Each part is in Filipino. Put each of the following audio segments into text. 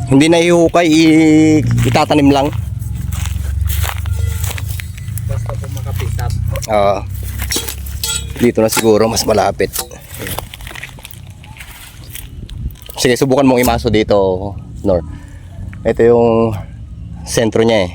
Hindi na ihukay, itatanim lang. Basta po makapitap. Oo. Dito na siguro mas malapit. Sige, subukan mong imaso dito, Nor. Ito yung sentro niya eh.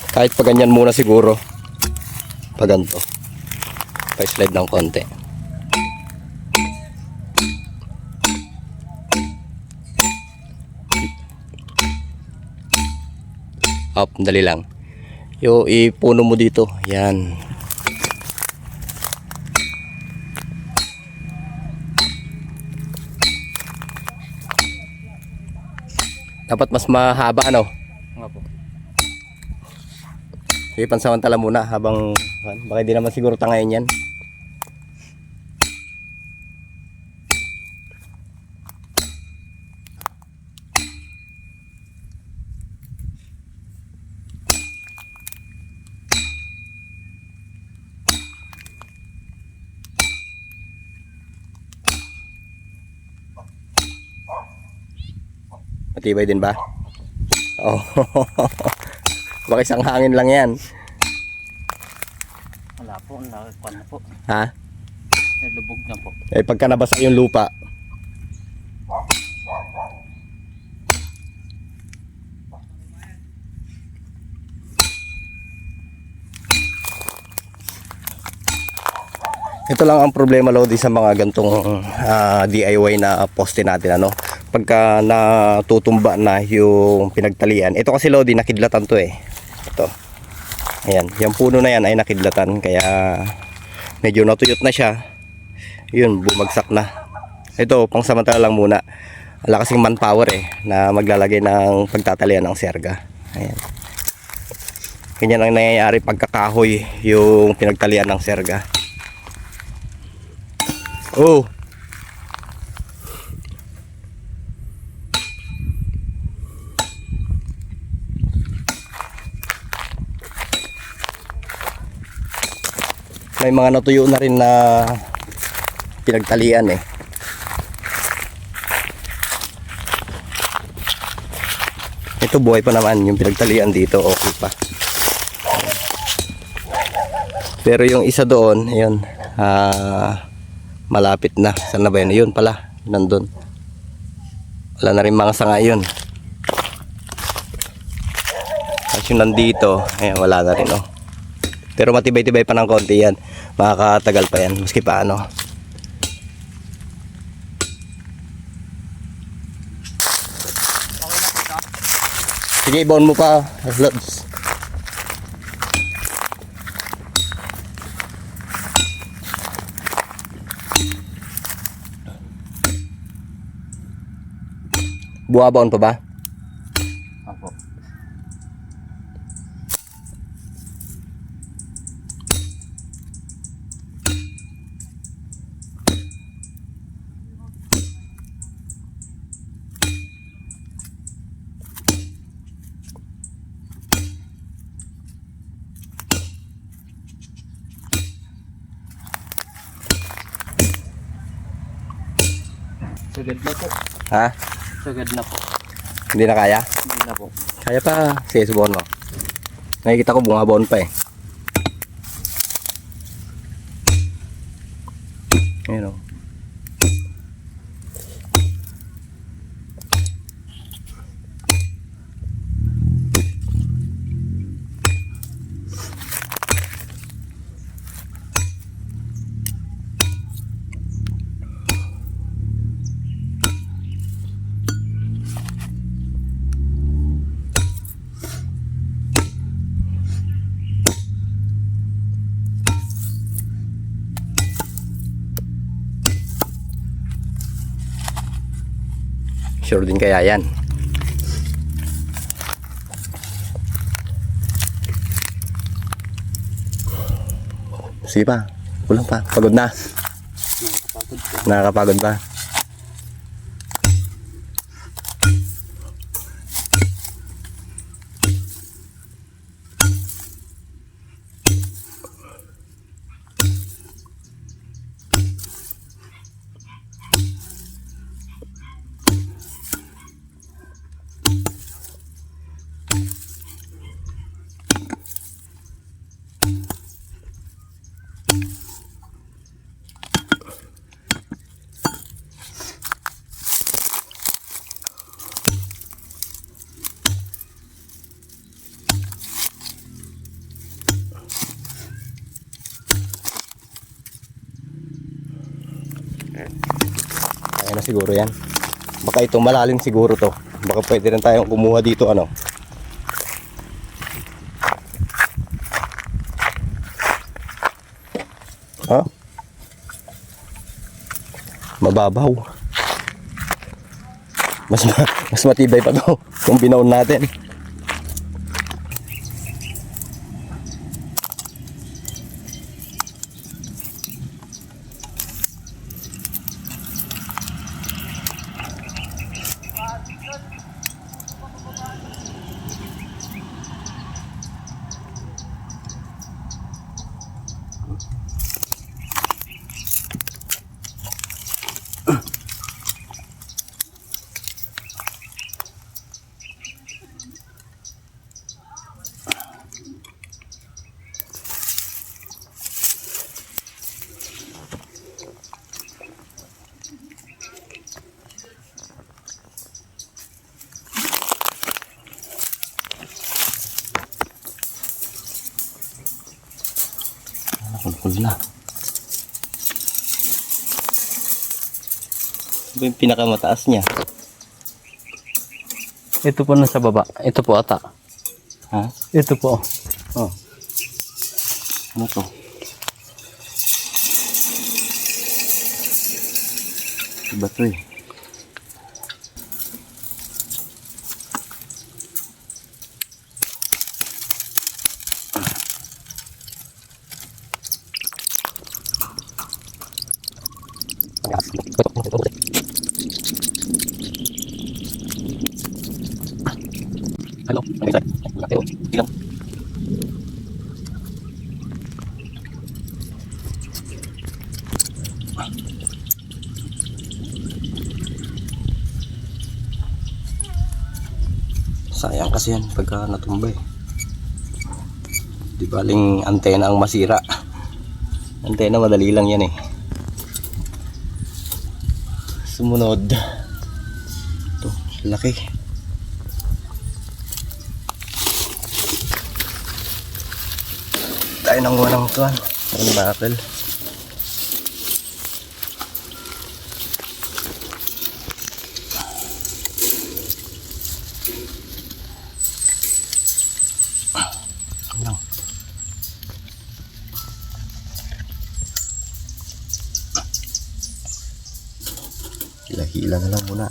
Kahit pa ganyan muna siguro. Pa ganito. Pa-slide ng konti. Up, dali lang. Yung ipuno mo dito. Yan. Dapat mas mahaba, ano? Nga po. Sige, pansamantala muna habang baka di naman siguro tangayin yan. Matibay din ba? Oh. Baka isang hangin lang yan. Wala po, nakakwan na po. Ha? Lubog na po. Eh pagka nabasa yung lupa. Ito lang ang problema, Lodi, sa mga gantong DIY na poste natin, ano. Pagka natutumba na yung pinagtalian. Ito kasi, Lodi, nakidlatan to eh. Ito. Ayan, yung puno na yan ay nakidlatan, kaya medyo natuyot na siya. Yun, bumagsak na. Ito, pangsamantala lang muna. Wala kasing manpower eh, na maglalagay ng pagtatalian ng serga. Ayan. Ganyan ang nangyayari pagkakahoy yung pinagtalian ng serga. Oh. May mga natuyo na rin na pinagtalian eh. Ito buhay pa naman yung pinagtalian dito, okay pa. Pero yung isa doon, ayun, malapit na. Saan na ba yun? Yun pala, nandun. Wala na rin mga sanga yun. At yung nandito, ayan, wala na rin, oh. Pero matibay-tibay pa ng konti yan. Makakatagal pa yan, maski paano. Sige, ibaon mo pa, Lods. Buhabaon pa ba? Opo. Sagad na po. Ha? Sagad na po. Hindi na kaya? Hindi na po. Kaya pa. Sige, subukan mo. Nakikita ko bumabaon pa eh. Ayun, oh. Sure din kaya yan. Sige pa. Kulang pa. Pagod na. Nakakapagod pa. Ayan na siguro yan. Baka ito malalim siguro to. Baka pwede rin tayong kumuha dito ano. Ha? Mababaw. Mas matibay pa to kung binaon natin. Kulkul na. Ito yung pinakamataas niya. Ito po nasa baba. Ito po ata. Ha? Ito po. Oh. Ano to? Iba to eh. Hello. Ilang. Sayang kasi yan pagka natumbay. Di baling antena ang masira. Antena madali lang yan eh. Sumunod. Ito, laki. Tayo nang walang tuwan. Ang bakal. Ano? Hila-hila na lang muna.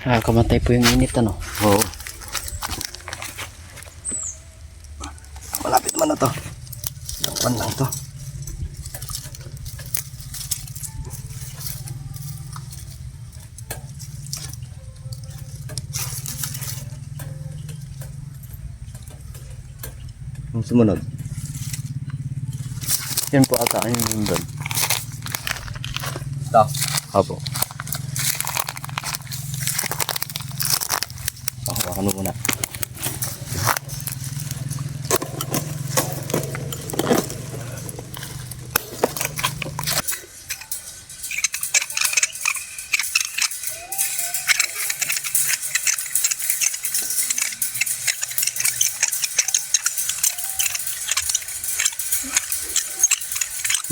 Kamatay po yung init ano. Oo. Malapit man na to. Lakwan lang to. Ang sumunod. Yan po ata yung doon. Ito. Opo. Hawakan mo muna.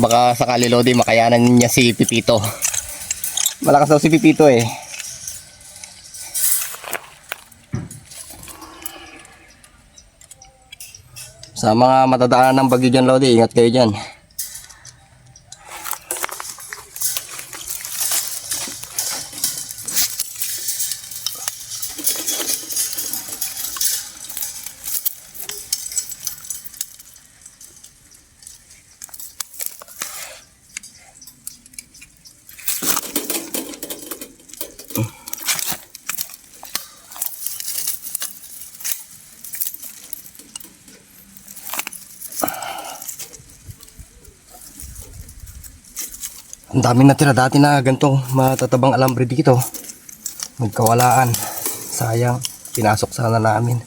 Baka sakali Lodi makayanan niya si Pipito. Malakas daw si Pipito eh. Sa mga matadaanan ng bagyo dyan Lodi, ingat kayo dyan. Ang daming natira dati na ganitong matatabang alambre dito. Nagkawalaan. Sayang. Pinasok sana namin.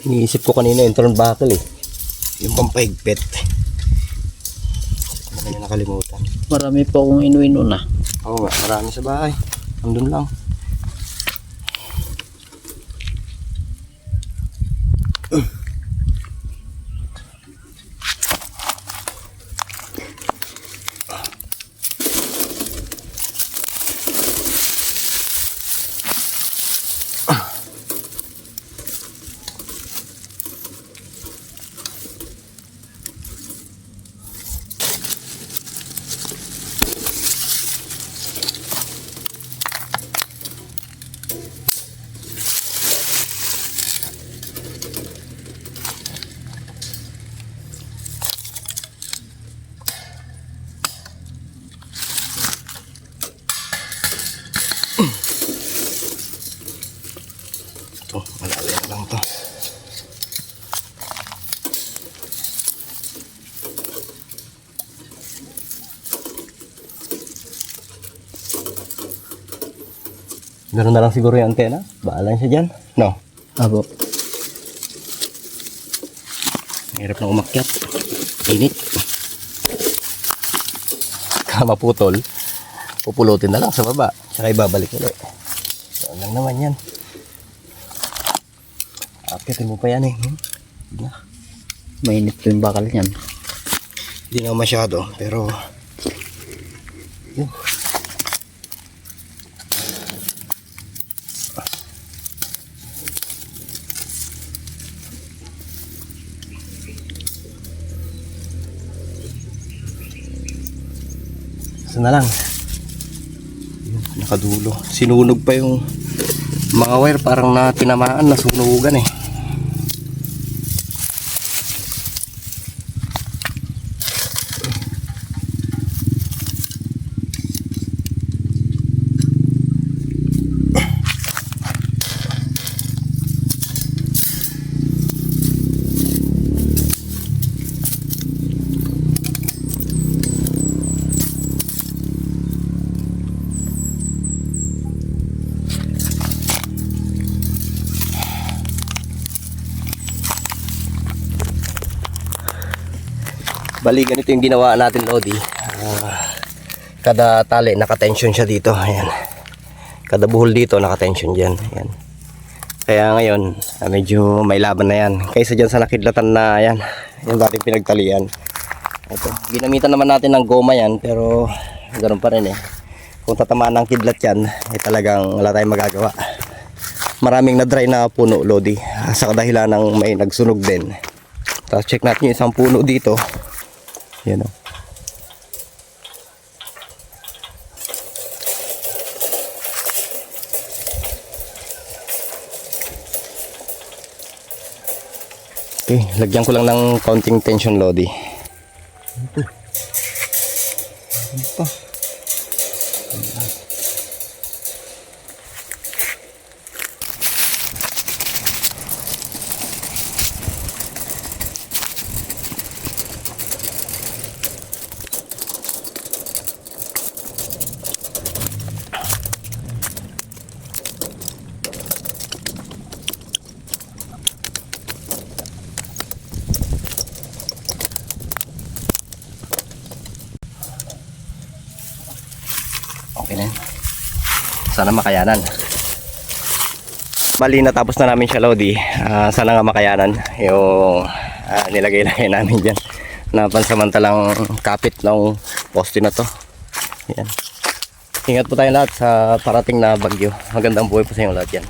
Iniisip ko kanina yung turnbuckle eh. Yung pampahigpit. Hindi na nakalimutan. Marami po akong inu-inu na. Oo nga, marami sa bahay. Andun lang. Ito, malali na lang to. Meron na lang siguro yung antena. Bahala siya dyan. No? Abo. Hirap na umakyat. Init. Kamaputol. Pupulutin na lang sa baba. Saka ibabalik ulit. Doon lang naman yan. Akyatin mo pa yan eh. Mainit po yung bakal niyan. Hindi na masyado. Pero yun. Isa na lang. Yun, nakadulo. Sinunog pa yung mga wire. Parang na tinamaan. Nasunugan eh. Bali, ganito yung ginawa natin, Lodi. Kada tali, nakatension siya dito. Ayan. Kada buhol dito, nakatension dyan. Ayan. Kaya ngayon, medyo may laban na yan. Kaysa dyan sa nakidlatan na, ayan, yung dating pinagtalian. Ito. Ginamitan naman natin ng goma yan, pero ganoon pa rin eh. Kung tatamaan ng kidlat yan, talagang wala tayong magagawa. Maraming na-dry na puno, Lodi. Sa kadahilan ng may nagsunog din. Tapos check natin yung isang puno dito. Yan o. Okay, lagyan ko lang ng counting tension, Lodi. Ito. Ito. Okay na. Sana makayanan. Bali, natapos na namin siya, Lodi. Sana nga makayanan yung nilagay-lagay namin dyan na pansamantalang kapit ng poste na to. Yan. Ingat po tayo lahat sa parating na bagyo. Magandang buhay po sa inyo lahat yan.